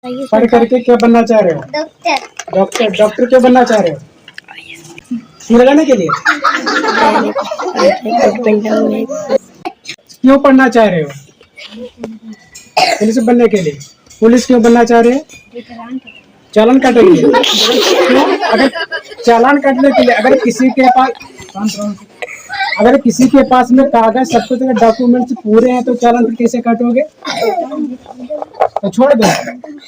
पढ़ करके क्या बनना चाह रहे हो? डॉक्टर। डॉक्टर। डॉक्टर क्यों बनना चाह रहे हो? सुई लगाने के लिए? क्यों पढ़ना चाह रहे हो? पुलिस बनने के लिए। पुलिस क्यों बनना चाह रहे हो? चालान काटेंगे। क्यों? अगर चालान काटने के लिए अगर किसी के पास में कागज सब कुछ डॉक्यूमेंट्स पूरे हैं तो चालान फिर कैसे काटोगे? तो छोड़ दो।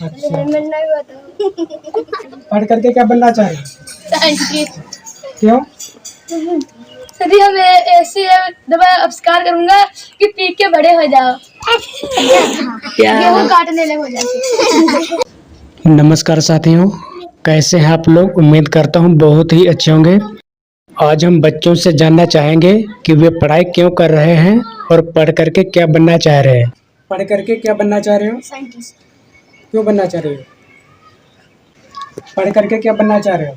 अच्छा, पढ़ करके क्या बनना चाह रहे हो? क्यों? सदी मैं ऐसी दवा आविष्कार करूंगा कि पी के बड़े हो जाओ। गेहूं काटने लगे हो जाते। नमस्कार साथियों, कैसे हैं आप लोग? उम्मीद करता हूँ बहुत ही अच्छे होंगे। आज हम बच्चों से जानना चाहेंगे कि वे पढ़ाई क्यों कर रहे हैं और पढ़ करके क्या बनना चाह रहे हैं। पढ़ करके क्या बनना चाह रहे हो? साइंटिस्ट। क्यों बनना चाह रहे हो? पढ़ करके क्या बनना चाह रहे हो?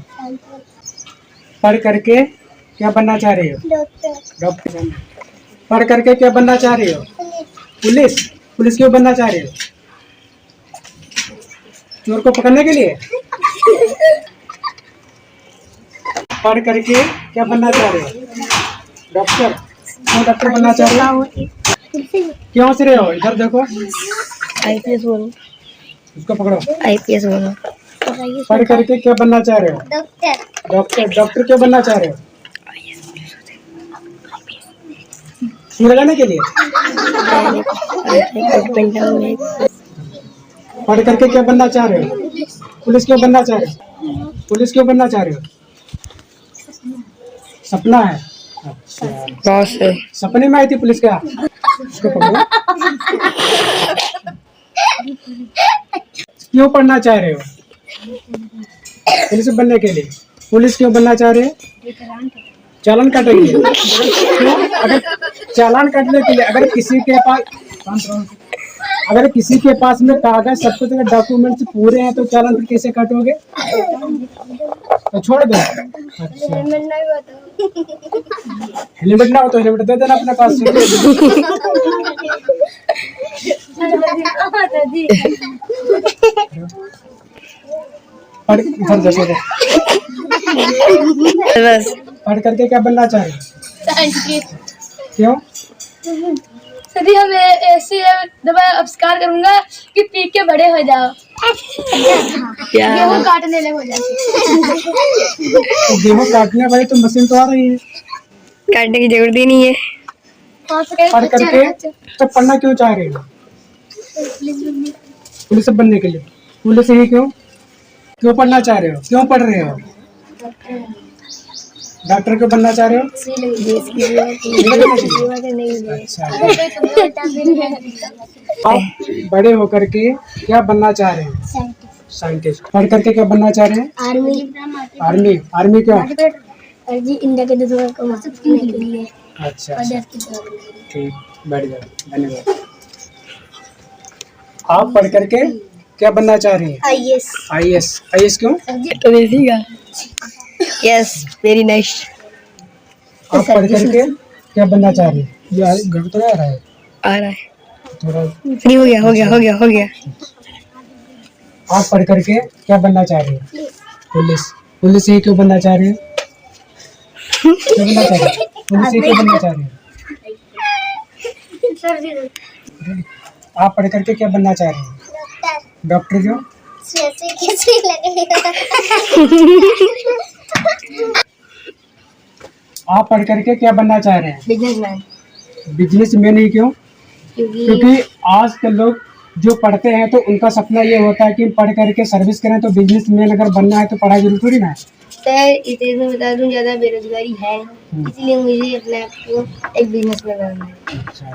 पढ़ करके क्या बनना चाह रहे हो? डॉक्टर। डॉक्टर। पढ़ करके क्या बनना चाह रहे हो? पुलिस। पुलिस क्यों बनना चाह रहे हो? चोर को पकड़ने के लिए? पढ़ करके क्या बनना चाह रहे हो? डॉक्टर। क्यों डॉक्टर बनना चाह रहे हो? क्यों हंस रहे हो? इधर देखो। आईपीएस बोलो। उसको पकड़ो। आईपीएस बोलो। पढ़ करके क्या बनना चाह रहे हो? डॉक्टर। डॉक्टर। डॉक्टर क्यों बनना चाह रहे हो? सुई लगाने के लिए? पढ़ करके क्या बनना चाह रहे हो? पुलिस क्यों बनना चाह रहे हो? पुलिस क्यों बनना चाह रहे हो? सपना है। अच्छा, सपने में आई थी पुलिस क्या? उसको पकड़ो। क्यों पढ़ना चाह रहे हो? पुलिस बनने के लिए। पुलिस क्यों बनना चाह रहे हो? चालान काटेंगे। क्यों? अगर चालान काटने के लिए अगर किसी के पास में कागज सब कुछ डॉक्यूमेंट्स पूरे हैं तो चालान फिर कैसे काटोगे? तो छोड़ दो। अच्छा, हेलमेट ना हो तो हेलमेट दे देना अपने पास से। पढ़ इधर जैसे बस। पढ़ करके क्या बनना चाह रहे हो? साइंटिस्ट। क्यों? सदी मैं ऐसी दवा आविष्कार करूंगा कि पी के बड़े हो जाओ। गेहूं काटने लगे हो जाते। तो गेहूं काटने वाली तो मशीन तो आ रही है। काटने की जरूरत ही नहीं है। पढ़ करके तो पढ़ना क्यों चाह रहे हो? पुलिस बनने के लिए। पुलिस ही क्यों? क्यों पढ़ना चाह रहे हो? क्यों पढ़ रहे हो? डॉक्टर क्यों बनना चाह रहे हो? अच्छा, आप बड़े होकर के क्या बनना चाह रहे हैं? साइंटिस्ट। पढ़ करके क्या बनना चाह रहे हैं? आर्मी। आर्मी। आर्मी क्यों? जी इंडिया के दुश्मन को मारने के लिए। अच्छा, ठीक, बैठ जाओ, धन्यवाद। आप पढ़ करके क्या बनना चाह रही हैं? आईएएस। आईएएस। आईएएस क्यों? तो देखिएगा। Yes very nice. आप पढ़ करके क्या बनना चाह रही हैं? ये घर तो नहीं आ रहा है? आ रहा है। थोड़ा फ्री हो गया। आप पढ़ करके क्या बनना चाह रही हैं? पुलिस। पुलिस ही क्यों बनना चाह रही हैं? क्यों बनना चाह रही हैं? पुलिस ही क्यों बनना चाह रही हैं? आप पढ़ करके क्या बनना चाह रही हैं? डॉक्टर क्यों? आप पढ़ करके क्या बनना चाह रहे हैं? बिजनेसमैन। बिजनेसमैन ही क्यों? क्योंकि आज के लोग जो पढ़ते हैं तो उनका सपना ये होता है कि पढ़ करके सर्विस करें, तो बिजनेसमैन अगर बनना है तो पढ़ाई जरूरी थोड़ी ना है। सर इतने बता दूं, ज़्यादा बेरोजगारी है, इसलिए मुझे अपने आप को एक बिजनेसमैन बनना है। अच्छा।